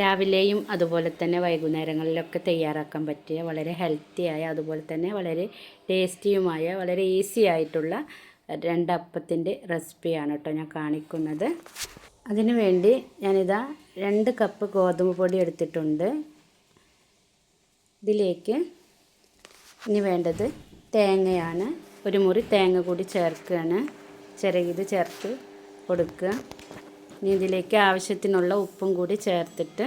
രാവിലെയും അതുപോലെ തന്നെ വൈകുന്നേരങ്ങളിലൊക്കെ തയ്യാറാക്കാൻ പറ്റിയ വളരെ ഹെൽത്തിയായ അതുപോലെ തന്നെ വളരെ ടേസ്റ്റിയുമായ വളരെ ഈസി ആയിട്ടുള്ള രണ്ടപ്പത്തിൻ്റെ റെസിപ്പിയാണ് കേട്ടോ ഞാൻ കാണിക്കുന്നത്. അതിനു വേണ്ടി ഞാനിതാ 2 കപ്പ് ഗോതമ്പ് പൊടി എടുത്തിട്ടുണ്ട്. ഇതിലേക്ക് ഇനി വേണ്ടത് തേങ്ങയാണ്. ഒരു മുറി തേങ്ങ കൂടി ചേർക്കുകയാണ്. ചിരകിയത് ചേർത്ത് കൊടുക്കുക. ഇനി ഇതിലേക്ക് ആവശ്യത്തിനുള്ള ഉപ്പും കൂടി ചേർത്തിട്ട്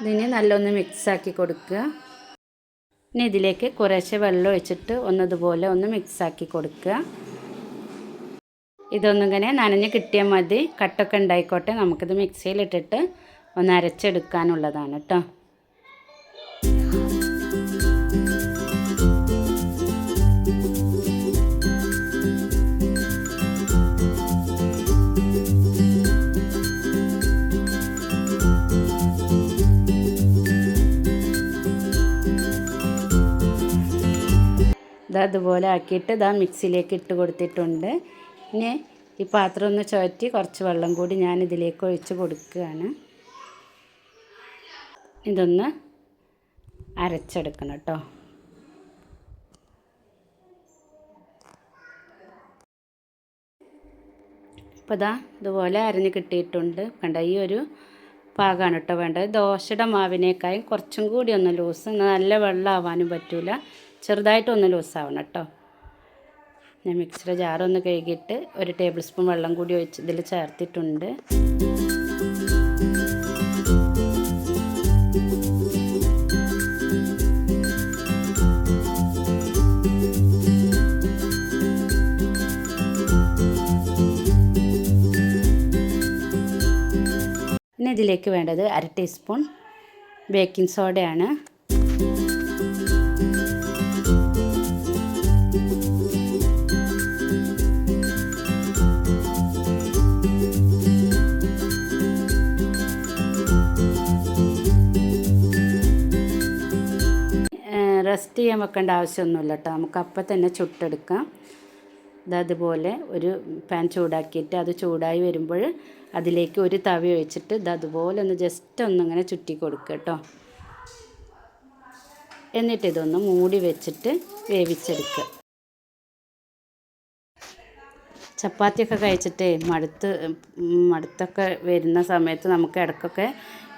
ഇതിനെ നല്ലൊന്ന് മിക്സാക്കി കൊടുക്കുക. ഇനി ഇതിലേക്ക് കുറേശ്ശെ വെള്ളം ഒഴിച്ചിട്ട് ഒന്നതുപോലെ ഒന്ന് മിക്സാക്കി കൊടുക്കുക. ഇതൊന്നിങ്ങനെ നനഞ്ഞ് കിട്ടിയാൽ മതി. കട്ടൊക്കെ ഉണ്ടായിക്കോട്ടെ. നമുക്കിത് മിക്സിയിലിട്ടിട്ട് ഒന്ന് അരച്ചെടുക്കാനുള്ളതാണ് കേട്ടോ. അതുപോലെ ആക്കിയിട്ട് മിക്സിയിലേക്ക് ഇട്ട് കൊടുത്തിട്ടുണ്ട്. ഇനി ഈ പാത്രം ഒന്ന് ചുഴറ്റി കുറച്ച് വെള്ളം കൂടി ഞാൻ ഇതിലേക്ക് ഒഴിച്ച് കൊടുക്കുകയാണ്. ഇതൊന്ന് അരച്ചെടുക്കണം കേട്ടോ. അപ്പോൾ ഇതുപോലെ അരഞ്ഞ് കിട്ടിയിട്ടുണ്ട്. കണ്ട ഈ ഒരു പാകമാണ് കേട്ടോ വേണ്ടത്. ദോശയുടെ മാവിനേക്കാളും കുറച്ചും കൂടി ഒന്ന് ലൂസ്, നല്ല വെള്ളം ആവാനും പറ്റില്ല, ചെറുതായിട്ടൊന്ന് ലൂസാവണം കേട്ടോ. ഞാൻ മിക്സിയുടെ ജാറൊന്ന് കഴുകിയിട്ട് 1 ടേബിൾ സ്പൂൺ വെള്ളം കൂടി ഒഴിച്ച് ഇതിൽ ചേർത്തിട്ടുണ്ട്. പിന്നെ ഇതിലേക്ക് വേണ്ടത് 1/2 ടീസ്പൂൺ ബേക്കിംഗ് സോഡയാണ്. റെസ്റ്റ് ചെയ്യാൻ വെക്കേണ്ട ആവശ്യമൊന്നുമില്ല കേട്ടോ. നമുക്ക് അപ്പം തന്നെ ചുട്ടെടുക്കാം. അതുപോലെ ഒരു പാൻ ചൂടാക്കിയിട്ട് അത് ചൂടായി വരുമ്പോൾ അതിലേക്ക് ഒരു തവി ഒഴിച്ചിട്ട് അതുപോലെ ഒന്ന് ജസ്റ്റ് ഒന്നിങ്ങനെ ചുറ്റി കൊടുക്കുക കേട്ടോ. എന്നിട്ട് ഇതൊന്ന് മൂടി വെച്ചിട്ട് വേവിച്ചെടുക്കുക. ചപ്പാത്തിയൊക്കെ കഴിച്ചിട്ട് മടുത്തൊക്കെ വരുന്ന സമയത്ത് നമുക്ക് ഇടയ്ക്കൊക്കെ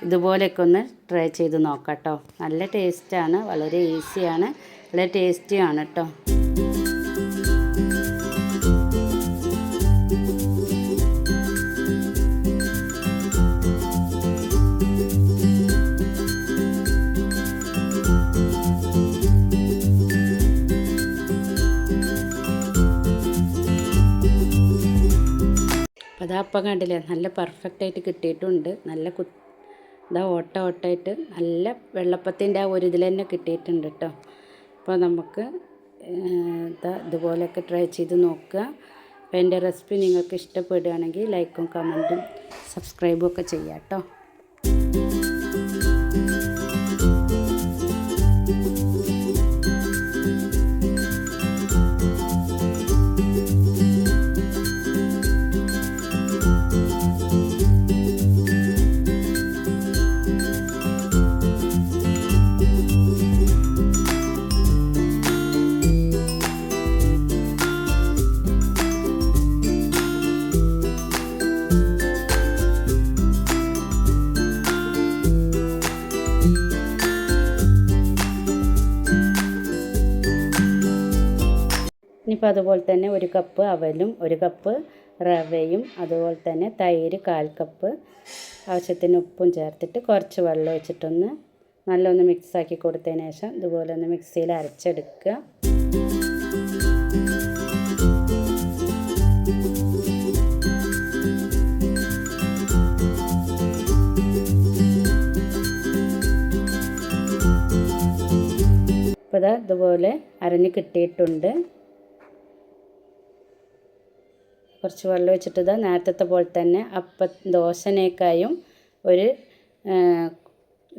ഇതുപോലെയൊക്കെ ഒന്ന് ട്രൈ ചെയ്ത് നോക്കാം കേട്ടോ. നല്ല ടേസ്റ്റാണ്, വളരെ ഈസിയാണ്, വളരെ ടേസ്റ്റിയാണ് കേട്ടോ. അപ്പോൾ അപ്പം കണ്ടില്ലേ, നല്ല പെർഫെക്റ്റായിട്ട് കിട്ടിയിട്ടുണ്ട്. നല്ല ഓട്ടമായിട്ട് നല്ല വെള്ളപ്പത്തിൻ്റെ ആ ഒരു ഇതിൽ തന്നെ കിട്ടിയിട്ടുണ്ട് കേട്ടോ. അപ്പോൾ നമുക്ക് ഇതുപോലെയൊക്കെ ട്രൈ ചെയ്ത് നോക്കുക. അപ്പോൾ എൻ്റെ റെസിപ്പി നിങ്ങൾക്ക് ഇഷ്ടപ്പെടുകയാണെങ്കിൽ ലൈക്കും കമൻറ്റും സബ്സ്ക്രൈബും ഒക്കെ ചെയ്യാം കേട്ടോ. ഇനിയിപ്പോൾ അതുപോലെ തന്നെ 1 കപ്പ് അവലും 1 കപ്പ് റവയും അതുപോലെ തന്നെ തൈര് 1/4 കപ്പ്, ആവശ്യത്തിന് ഉപ്പും ചേർത്തിട്ട് കുറച്ച് വെള്ളം ഒഴിച്ചിട്ടൊന്ന് നല്ലൊന്ന് മിക്സാക്കി കൊടുത്തതിന് ശേഷം ഇതുപോലെ ഒന്ന് മിക്സിയിൽ അരച്ചെടുക്കുക. ഇപ്പോൾ ഇതുപോലെ അരഞ്ഞ് കിട്ടിയിട്ടുണ്ട്. കുറച്ച് വെള്ളം ഒഴിച്ചിട്ട് നേരത്തെ പോലെ തന്നെ ദോശനേക്കായും ഒരു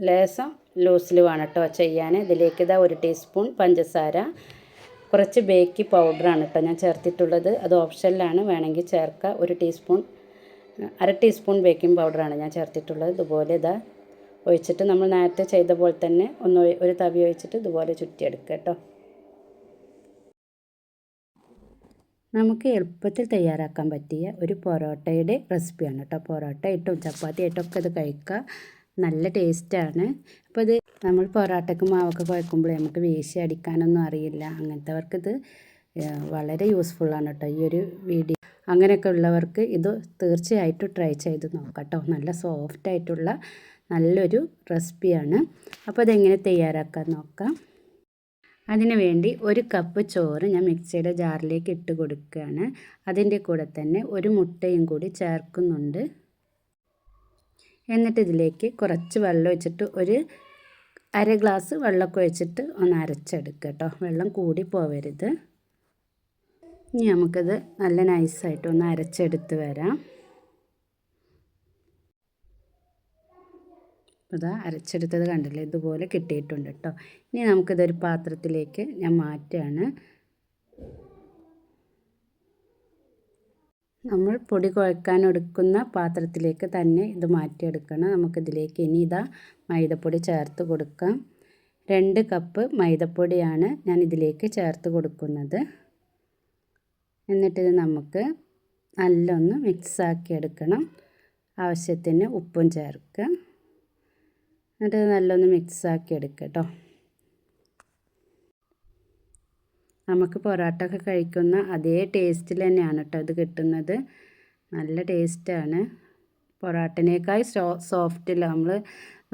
ലേസം ലൂസിൽ വേണം കേട്ടോ ചെയ്യാൻ. ഇതിലേക്ക് 1 ടീസ്പൂൺ പഞ്ചസാര, കുറച്ച് ബേക്കിംഗ് പൗഡറാണ് കേട്ടോ ഞാൻ ചേർത്തിട്ടുള്ളത്. അത് ഓപ്ഷനിലാണ്, വേണമെങ്കിൽ ചേർക്കുക. 1 ടീസ്പൂൺ 1/2 ടീസ്പൂൺ ബേക്കിംഗ് പൗഡറാണ് ഞാൻ ചേർത്തിട്ടുള്ളത്. ഇതുപോലെ ഒഴിച്ചിട്ട് നമ്മൾ നേരത്തെ ചെയ്ത പോലെ തന്നെ ഒരു തവി ഒഴിച്ചിട്ട് ഇതുപോലെ ചുറ്റിയെടുക്കുക കേട്ടോ. നമുക്ക് എളുപ്പത്തിൽ തയ്യാറാക്കാൻ പറ്റിയ ഒരു പൊറോട്ടയുടെ റെസിപ്പിയാണ് കേട്ടോ. പൊറോട്ട ആയിട്ടും ചപ്പാത്തി ആയിട്ടൊക്കെ ഇത് കഴിക്കുക, നല്ല ടേസ്റ്റാണ്. അപ്പോൾ ഇത് നമ്മൾ പൊറോട്ടയ്ക്ക് മാവൊക്കെ കുഴക്കുമ്പോൾ നമുക്ക് വീശി അടിക്കാനൊന്നും അറിയില്ല, അങ്ങനത്തെവർക്കിത് വളരെ യൂസ്ഫുള്ളാണ് കേട്ടോ ഈ ഒരു വീഡിയോ. അങ്ങനെയൊക്കെ ഉള്ളവർക്ക് ഇത് തീർച്ചയായിട്ടും ട്രൈ ചെയ്ത് നോക്കാം കേട്ടോ. നല്ല സോഫ്റ്റായിട്ടുള്ള നല്ലൊരു റെസിപ്പിയാണ്. അപ്പോൾ അതെങ്ങനെ തയ്യാറാക്കാൻ നോക്കാം. അതിന് വേണ്ടി 1 കപ്പ് ചോറ് ഞാൻ മിക്സിയുടെ ജാറിലേക്ക് ഇട്ട് കൊടുക്കുകയാണ്. അതിൻ്റെ കൂടെ തന്നെ ഒരു മുട്ടയും കൂടി ചേർക്കുന്നുണ്ട്. എന്നിട്ട് ഇതിലേക്ക് കുറച്ച് വെള്ളം ഒഴിച്ചിട്ട് ഒരു 1/2 ഗ്ലാസ് വെള്ളമൊക്കെ ഒഴിച്ചിട്ട് ഒന്ന് അരച്ചെടുക്കുക കേട്ടോ. വെള്ളം കൂടി പോവരുത്. ഇനി നമുക്കത് നല്ല നൈസായിട്ട് ഒന്ന് അരച്ചെടുത്ത് വരാം. അപ്പോൾ ഇതാ അരച്ചെടുത്തത് കണ്ടില്ലേ, ഇതുപോലെ കിട്ടിയിട്ടുണ്ട് കേട്ടോ. ഇനി നമുക്കിതൊരു പാത്രത്തിലേക്ക് ഞാൻ മാറ്റുകയാണ്. നമ്മൾ പൊടി കുഴക്കാൻ എടുക്കുന്ന പാത്രത്തിലേക്ക് തന്നെ ഇത് മാറ്റിയെടുക്കണം. നമുക്കിതിലേക്ക് ഇനി ഇതാ മൈദപ്പൊടി ചേർത്ത് കൊടുക്കാം. 2 കപ്പ് മൈദപ്പൊടിയാണ് ഞാൻ ഇതിലേക്ക് ചേർത്ത് കൊടുക്കുന്നത്. എന്നിട്ടിത് നമുക്ക് നല്ലൊന്ന് മിക്സാക്കി എടുക്കണം. ആവശ്യത്തിന് ഉപ്പും ചേർക്കുക. എന്നിട്ട് നല്ലൊന്ന് മിക്സാക്കി എടുക്കുക കേട്ടോ. നമുക്ക് പൊറോട്ട ഒക്കെ കഴിക്കുന്ന അതേ ടേസ്റ്റിൽ തന്നെയാണ് കേട്ടോ ഇത് കിട്ടുന്നത്. നല്ല ടേസ്റ്റാണ്. പൊറോട്ടനേക്കാൾ സോഫ്റ്റിൽ നമ്മൾ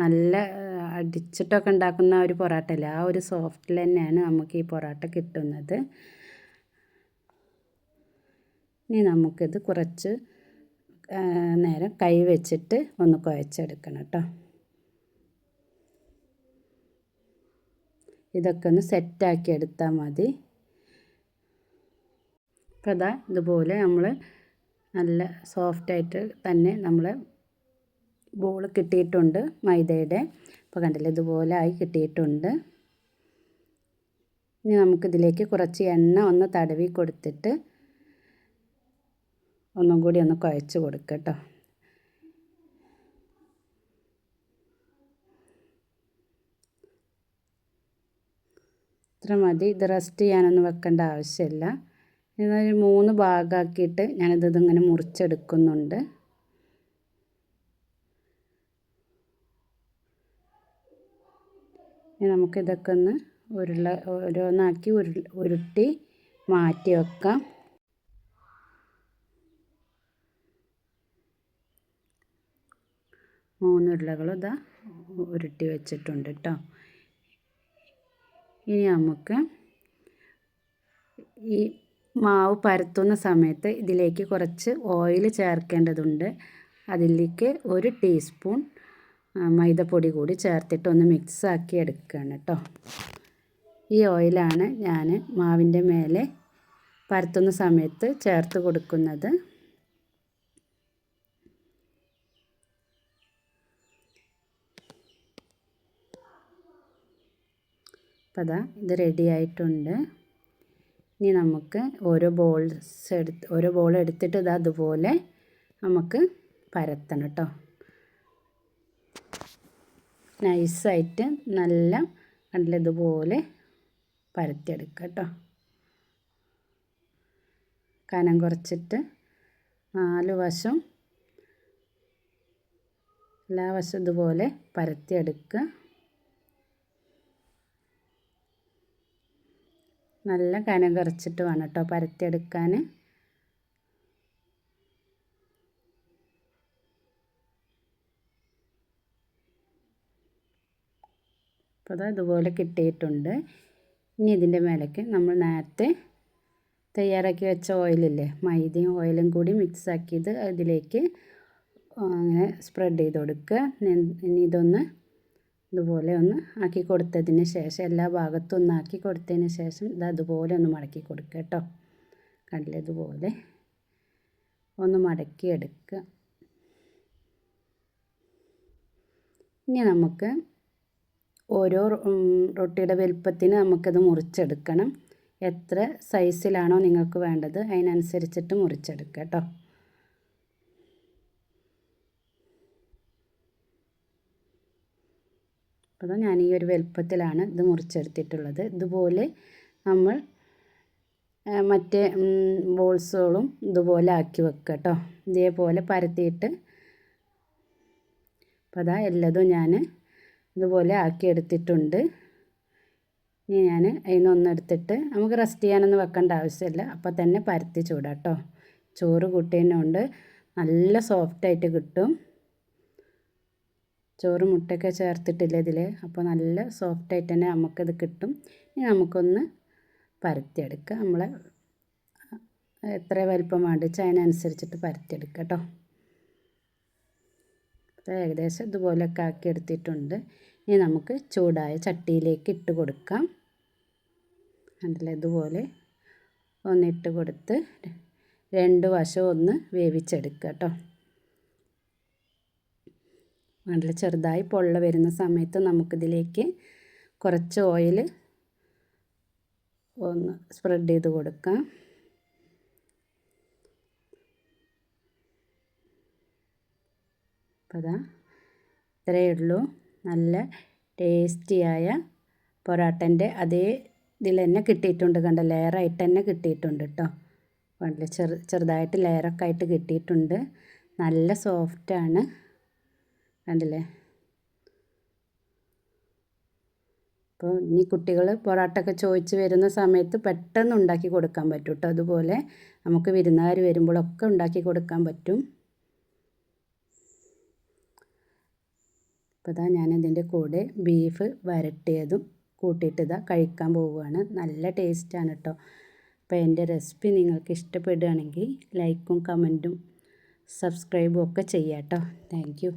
നല്ല അടിച്ചിട്ടൊക്കെ ഉണ്ടാക്കുന്ന ഒരു പൊറോട്ട അല്ല, ആ ഒരു സോഫ്റ്റിൽ തന്നെയാണ് നമുക്ക് ഈ പൊറോട്ട കിട്ടുന്നത്. ഇനി നമുക്കിത് കുറച്ച് നേരം കൈ വെച്ചിട്ട് ഒന്ന് കുഴച്ചെടുക്കണം കേട്ടോ. ഇതൊക്കെ ഒന്ന് സെറ്റാക്കി എടുത്താൽ മതി. അപ്പോൾ അതാ ഇതുപോലെ നമ്മൾ നല്ല സോഫ്റ്റായിട്ട് തന്നെ നമ്മൾ ബോൾ കിട്ടിയിട്ടുണ്ട് മൈദയുടെ. അപ്പോൾ കണ്ടില്ലേ, ഇതുപോലെ ആയി കിട്ടിയിട്ടുണ്ട്. ഇനി നമുക്കിതിലേക്ക് കുറച്ച് എണ്ണ ഒന്ന് തടവി കൊടുത്തിട്ട് ഒന്നും കൂടി ഒന്ന് കുഴച്ച് കൊടുക്കുക കേട്ടോ. ഇത്ര മതി. ഇത് റെസ്റ്റ് ചെയ്യാനൊന്നും വെക്കേണ്ട ആവശ്യമില്ല. ഇതൊരു 3 ഭാഗമാക്കിയിട്ട് ഞാനിതിങ്ങനെ മുറിച്ചെടുക്കുന്നുണ്ട്. ഇനി നമുക്കിതൊക്കെ ഒന്ന് ഓരോന്നാക്കി ഉരുട്ടി മാറ്റി വെക്കാം. 3 ഉരുളകളും ഇതാ ഉരുട്ടി വെച്ചിട്ടുണ്ട് കേട്ടോ. ഇനി നമുക്ക് ഈ മാവ് പരത്തുന്ന സമയത്ത് ഇതിലേക്ക് കുറച്ച് ഓയിൽ ചേർക്കേണ്ടതുണ്ട്. അതിലേക്ക് 1 ടീസ്പൂൺ മൈദപ്പൊടി കൂടി ചേർത്തിട്ട് ഒന്ന് മിക്സാക്കി എടുക്കുകയാണ് കേട്ടോ. ഈ ഓയിലാണ് ഞാൻ മാവിൻ്റെ മേലെ പരത്തുന്ന സമയത്ത് ചേർത്ത് കൊടുക്കുന്നത്. അപ്പോൾ അതാ ഇത് റെഡി ആയിട്ടുണ്ട്. ഇനി നമുക്ക് ഓരോ ബോൾ എടുത്തിട്ട് ഇതാ അതുപോലെ നമുക്ക് പരത്തണം കേട്ടോ. നൈസായിട്ട് നല്ല കണ്ടില്ല ഇതുപോലെ പരത്തിയെടുക്കുക കേട്ടോ. കനം കുറച്ചിട്ട് 4 വശം എല്ലാ വശം ഇതുപോലെ പരത്തിയെടുക്കുക. നല്ല കനം കുറച്ചിട്ട് വേണം കേട്ടോ പരത്തിയെടുക്കാൻ. അപ്പോൾ അത് ഇതുപോലെ കിട്ടിയിട്ടുണ്ട്. ഇനി ഇതിൻ്റെ മേലേക്ക് നമ്മൾ നേരത്തെ തയ്യാറാക്കി വെച്ച ഓയിലില്ലേ, മൈദയും ഓയിലും കൂടി മിക്സാക്കിയത് അതിലേക്ക് അങ്ങനെ സ്പ്രെഡ് ചെയ്ത് കൊടുക്കുക. ഇനി ഇതൊന്ന് ഇതുപോലെ ഒന്ന് ആക്കി കൊടുത്തതിന് ശേഷം എല്ലാ ഭാഗത്തും ഒന്ന് ആക്കി കൊടുത്തതിന് ശേഷം ഇത് അതുപോലെ ഒന്ന് മടക്കി കൊടുക്കുക കേട്ടോ. കണ്ടില്ലേ, ഇതുപോലെ ഒന്ന് മടക്കി എടുക്കുക. ഇനി നമുക്ക് ഓരോ റൊട്ടിയുടെ വലുപ്പത്തിന് നമുക്കത് മുറിച്ചെടുക്കണം. എത്ര സൈസിലാണോ നിങ്ങൾക്ക് വേണ്ടത് അതിനനുസരിച്ചിട്ട് മുറിച്ചെടുക്കുക കേട്ടോ. അപ്പോൾ ഞാൻ ഈ ഒരു വലുപ്പത്തിലാണ് ഇത് മുറിച്ചെടുത്തിട്ടുള്ളത്. ഇതുപോലെ നമ്മൾ മറ്റേ ബോൾസുകളും ഇതുപോലെ ആക്കി വെക്കുക കേട്ടോ. ഇതേപോലെ പരത്തിയിട്ട് അപ്പോൾ അതാ എല്ലാതും ഞാൻ ഇതുപോലെ ആക്കി എടുത്തിട്ടുണ്ട്. ഇനി ഞാൻ അതിനൊന്നെടുത്തിട്ട് നമുക്ക് റെസ്റ്റ് ചെയ്യാനൊന്നും വെക്കേണ്ട ആവശ്യമില്ല, അപ്പോൾ തന്നെ പരത്തി ചൂടാം കേട്ടോ. ചോറ് കൂട്ടിയതിനുകൊണ്ട് നല്ല സോഫ്റ്റായിട്ട് കിട്ടും. ചോറ് മുട്ടയൊക്കെ ചേർത്തിട്ടില്ല ഇതിൽ, അപ്പോൾ നല്ല സോഫ്റ്റായിട്ട് തന്നെ നമുക്കത് കിട്ടും. ഇനി നമുക്കൊന്ന് പരത്തിയെടുക്കുക. നമ്മളെ എത്ര വലിപ്പം വേണ്ടിച്ച് അതിനനുസരിച്ചിട്ട് പരത്തിയെടുക്കുക കേട്ടോ. ഏകദേശം ഇതുപോലെയൊക്കെ ആക്കി എടുത്തിട്ടുണ്ട്. ഇനി നമുക്ക് ചൂടായ ചട്ടിയിലേക്ക് ഇട്ട് കൊടുക്കാം. കണ്ടില്ലേ, ഇതുപോലെ ഒന്നിട്ട് കൊടുത്ത് രണ്ട് വശവും ഒന്ന് വേവിച്ചെടുക്കുക കേട്ടോ. നല്ല ചെറുതായി പൊള്ള വരുന്ന സമയത്ത് നമുക്കിതിലേക്ക് കുറച്ച് ഓയിൽ ഒന്ന് സ്പ്രെഡ് ചെയ്ത് കൊടുക്കാം. അപ്പോൾ അതാ ഇത്രയേ ഉള്ളൂ. നല്ല ടേസ്റ്റിയായ പൊറാട്ടൻ്റെ അതേ ഇതിൽ തന്നെ കിട്ടിയിട്ടുണ്ട്. കണ്ട, ലെയറായിട്ട് തന്നെ കിട്ടിയിട്ടുണ്ട് കേട്ടോ. കണ്ടില്ലേ, ചെറുതായിട്ട് ലെയറൊക്കെ ആയിട്ട് കിട്ടിയിട്ടുണ്ട്. നല്ല സോഫ്റ്റാണ്, കണ്ടില്ലേ. അപ്പോൾ ഇനി കുട്ടികൾ പൊറാട്ടൊക്കെ ചോദിച്ച് വരുന്ന സമയത്ത് പെട്ടെന്ന് ഉണ്ടാക്കി കൊടുക്കാൻ പറ്റും കേട്ടോ. അതുപോലെ നമുക്ക് വിരുന്നുകാർ വരുമ്പോഴൊക്കെ ഉണ്ടാക്കി കൊടുക്കാൻ പറ്റും. അപ്പോൾ ഇതാ ഞാനിതിൻ്റെ കൂടെ ബീഫ് വരട്ടിയതും കൂട്ടിയിട്ട് ഇതാ കഴിക്കാൻ പോവുകയാണ്. നല്ല ടേസ്റ്റാണ് കേട്ടോ. അപ്പോൾ എൻ്റെ റെസിപ്പി നിങ്ങൾക്ക് ഇഷ്ടപ്പെടുകയാണെങ്കിൽ ലൈക്കും കമൻറ്റും സബ്സ്ക്രൈബും ഒക്കെ ചെയ്യാം കേട്ടോ. Thank you.